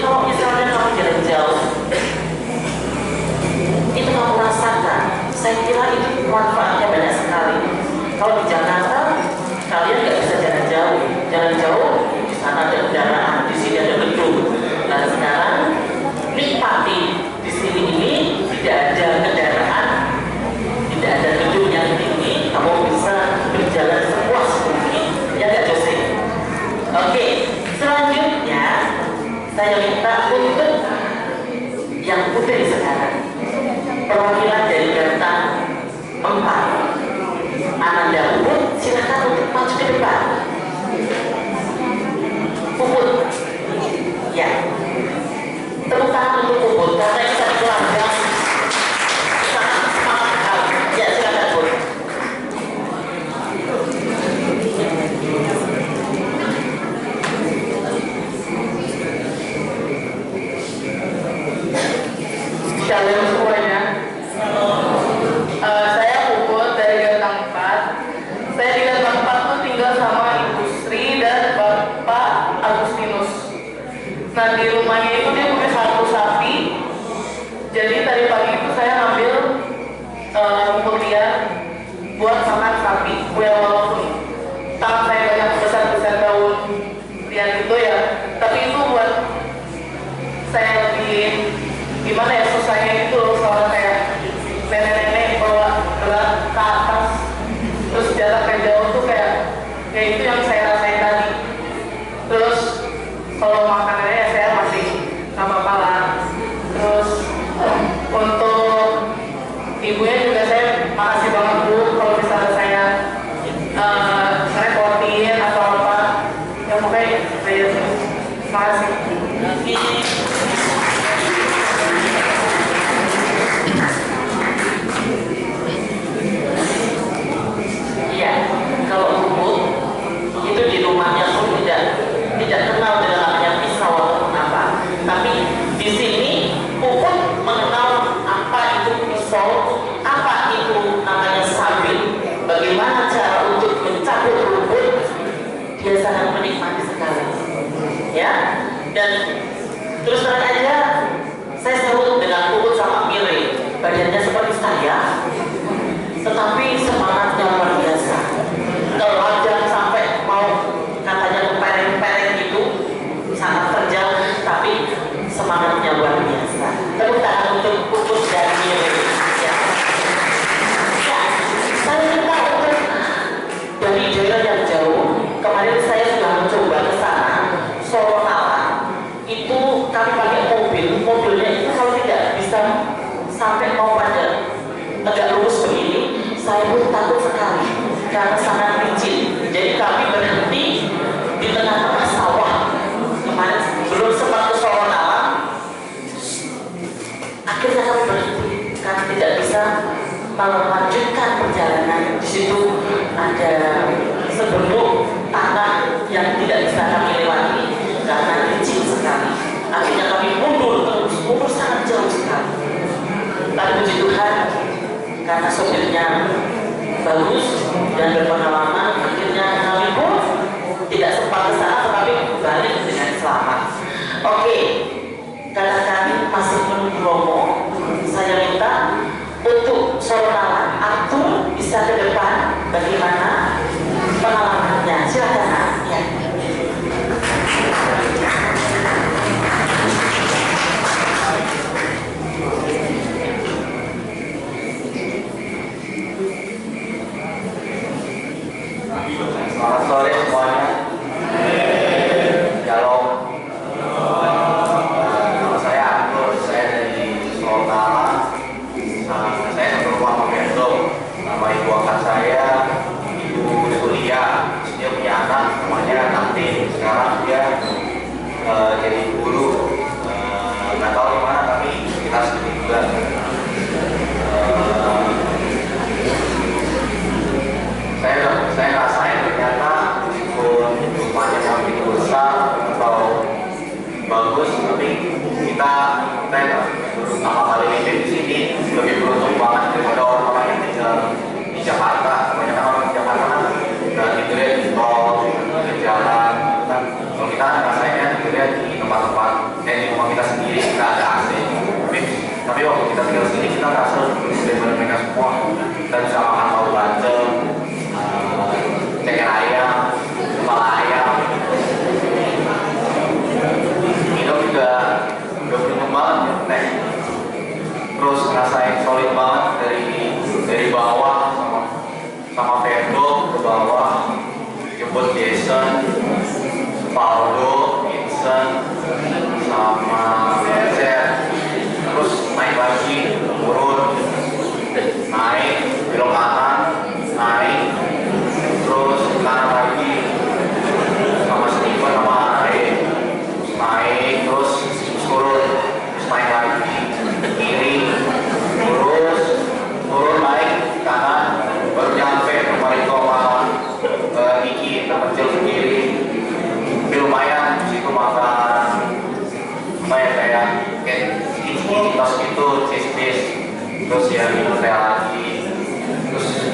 kalau misalnya kamu jalan jauh, itu kamu rasakan. Saya kira itu manfaatnya banyak sekali. Kalau di Jakarta, kalian nggak bisa jalan jauh. Jalan jauh, di sana ada kendaraan, di sini ada gedung. Nah sekarang nikmati di sini ini tidak ada kendaraan, tidak ada gedung yang tinggi, kamu bisa berjalan sepuas mungkin. Ya nggak Jose? Oke, selanjutnya saya minta untuk yang putri sekarang, perwakilan dari Gantang 4, Ananda Puput, silakan untuk maju ke depan. Puput, ya, tepuk tangan untuk Puput karena bisa keluarga sangat semangat sekali. Ya, silakan Puput. Shalom semuanya. Saya Puput dari Gantang 4. Saya di Gantang 4 tuh tinggal sama Ibu Sri dan Bapak Agustinus. Nah di rumahnya itu dia punya 1 sapi. Jadi tadi pagi itu saya ngambil rumput liar buat makan sapi. Ya walaupun tangan saya banyak besar-besar daun liar itu ya, tapi itu buat saya lebih gimana ya, susahnya itu loh, soalnya kayak nenek-nenek bawa berat ke atas terus jaraknya jauh tuh kayak itu yang saya rasain tadi. Terus kalau makanannya ya saya masih nggak apa-apa lah. Terus untuk ibunya juga saya makasih banget Bu kalau misalnya saya ngerepotin atau apa ya, pokoknya saya makasih. Iya, kalau Puput itu di rumahnya pun tidak kenal dengan namanya pisau ataupun apa. Tapi di sini Puput mengenal apa itu pisau, apa itu namanya sabit, bagaimana cara untuk mencabut rumput. Dia sangat menikmati sekali. Ya, dan terus terang aja saya selalu dengan Puput sama Mire, badannya seperti saya, tetapi semangatnya luar biasa. Telanjang sampai mau katanya pereng-pereng gitu, sangat terjal, tapi semangatnya luar biasa. Tepuk tangan untuk Puput dan Mire. Ya. Ya, saya minta untuk dari daerah yang jauh. Kemarin saya sudah mencoba ke sana, Soronalan. Itu kami pakai mobilnya itu kalau tidak bisa sampai mau pada tegak lurus begini, saya pun takut sekali karena sangat licin. Jadi kami berhenti di tengah-tengah sawah. Kemarin belum sempat ke Soronalan, akhirnya kami berhenti karena tidak bisa melanjutkan perjalanan. Di situ ada sebentuk tanah yang tidak bisa kami lewati karena licin sekali. Akhirnya kami mundur sangat jauh sekali. Tapi puji Tuhan, karena sopirnya bagus dan berpengalaman, akhirnya kami pun tidak sempat ke sana tetapi balik dengan selamat. Oke, karena kami masih menunggu Romo, saya minta untuk Soronalan Arthur bisa ke depan bagaimana pengalamannya. Silakan Nak. Ya. Selamat sore semuanya. Shalom. Nama saya Arthur, saya dari Soronalan. Saya satu rumah sama Gendong. Nama ibu angkat saya Ibu Sulia. Dia punya anak namanya Tantin. Sekarang dia jadi guru. Nggak tahu di mana tapi kita sedikit juga. Saya rasain ternyata meskipun rumahnya makin besar atau bagus, tapi kita pertama kali hidup di sini lebih beruntung banget daripada orang-orang yang tinggal di Jakarta.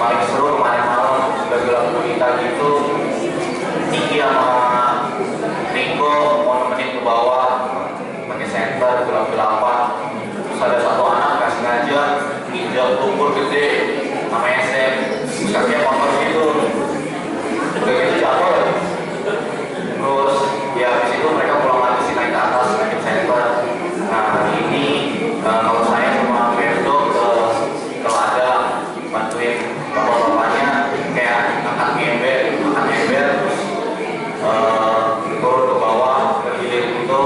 paling seru kemarin malam udah gelap gulita gitu. Niki sama Riko mau nemenin ke bawah pakai senter gelap-gelapan. Terus ada satu anak nggak sengaja nginjak lumpur gede sama SM, terus kakinya motor gitu. Udah gitu jatuh. Terus ya habis itu mereka pulang lagi sih naik ke atas naik center. Nah ini kalau saya sama Berdo ke ladang bantuin bapak-bapaknya kayak angkat ember terus turun ke bawah ke hilir gitu,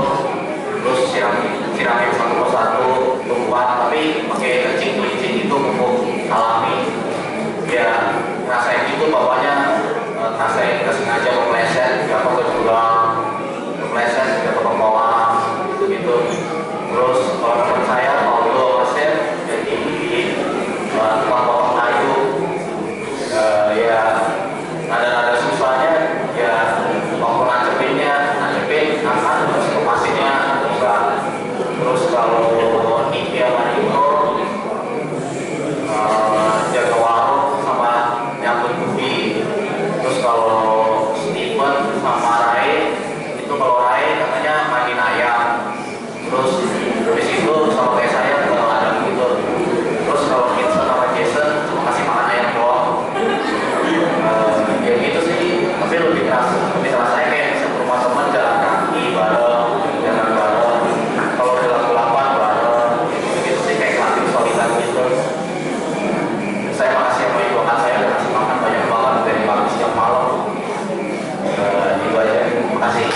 terus siramin satu persatu tumbuhan tapi pakai kencing itu pupuk alami. Ya rasain gitu bapaknya rasain nggak sengaja kepleset jatuh ke jurang, kepleset jatuh ke kolam gitu. Terus kalau teman saya Paulo Masir jadi tukang potong kayu, ya ada susahnya ya waktu nancepin angkat terus kepasinnya enggak. Terus kalau Niki sama Niko jaga warung sama nyambut budi. Terus kalau Steven sama Rai itu kalau Rai katanya mandiin ayam. Terus habis itu sama kayak saya ke ladang gitu. Terus kalau Vincent sama Jason cuma kasih makan ayam doang. Ya gitu sih. Tapi lebih keras saya kayak bisa ke rumah teman jalan kaki bareng, jalan bareng. Kalau gelap-gelapan bareng, gitu sih kayak kelas solidan gitu. Saya makasih sama ibu kan saya udah kasih makan banyak banget dari pagi siang malam. Itu aja. Terima kasih.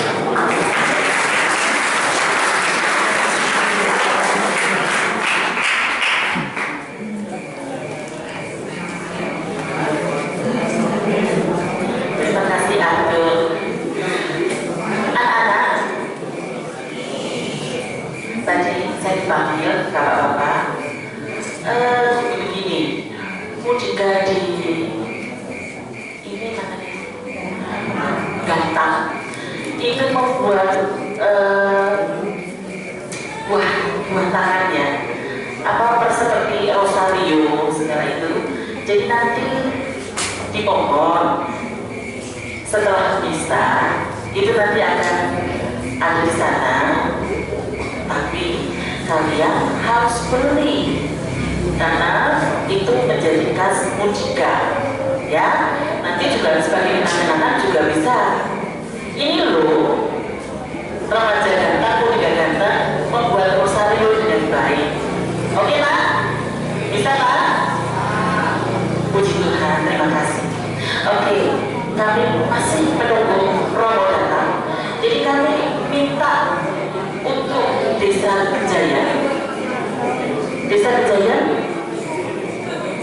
Terima kasih Abdul. Anak-anak, tadi saya dipanggil bapak-bapak. Begini, jika di ini namanya gantang itu membuat buah tangannya apa seperti rosario segala itu. Jadi nanti di pohon setelah bisa itu nanti akan ada di sana, tapi kalian harus beli karena itu menjadi khas Mujika ya. Nanti juga sebagai anak-anak juga bisa. Ini loh remaja ganteng, muda ganteng membuat rosario dengan baik. Oke Pak? Bisa Pak? Puji Tuhan, terima kasih. Oke, kami masih menunggu Romo datang. Jadi kami minta untuk Desa Kejayaan. Desa Kejayaan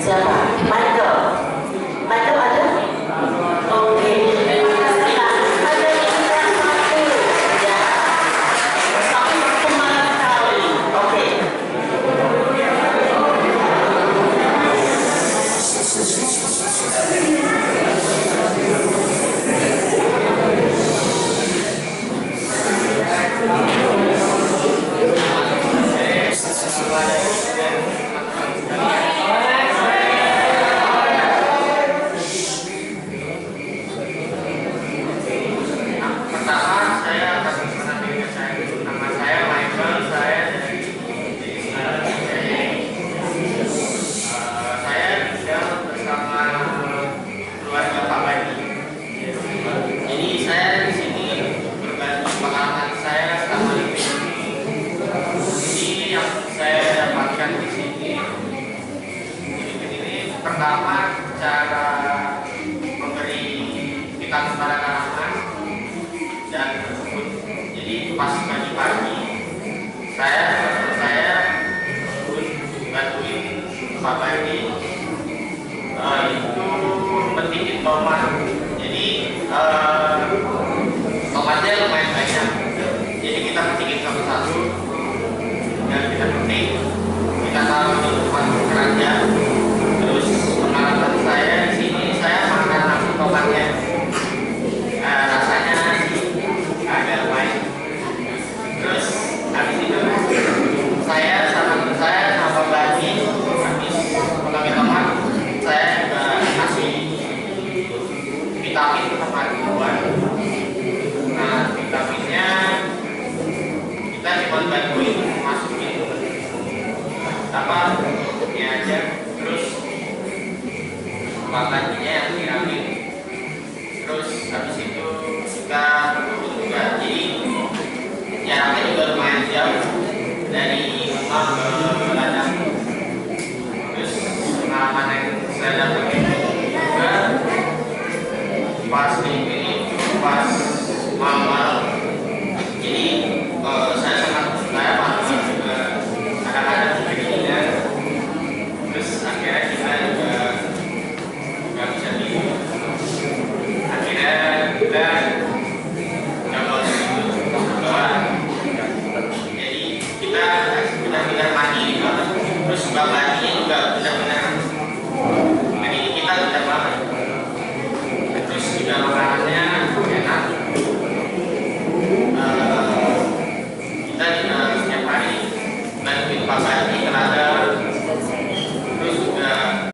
siapa? Michael ada? Oke. Nah, ada yang satu ya. Tapi semangat sekali. Oke. Pertama saya akan mengenalkan saya dulu. Nama saya Michael, saya dari saya tinggal bersama keluarga Pak Badi. Jadi saya di sini berbagi pengalaman saya selama hidup ini. Jadi yang saya dapatkan di sini ini pertama cara memberi vitamin pada tanaman dan tersebut. Jadi pas pagi-pagi saya bantuin Pak Badi itu metikin tomat. Jadi tomatnya lumayan banyak. Jadi kita petikin satu-satu dan kita petik, kita taruh di tempat keranjang. Terus pengalaman saya di sini saya makan langsung tomatnya. Rasanya agak baik. Terus habis itu saya sama Bagi habis mengambil tomat, saya juga tempat lainnya yang dirapiin. Terus habis itu kita turun juga, jadi jaraknya juga lumayan jauh dari rumah ke ladang. Terus pengalaman yang saya dapat juga pas di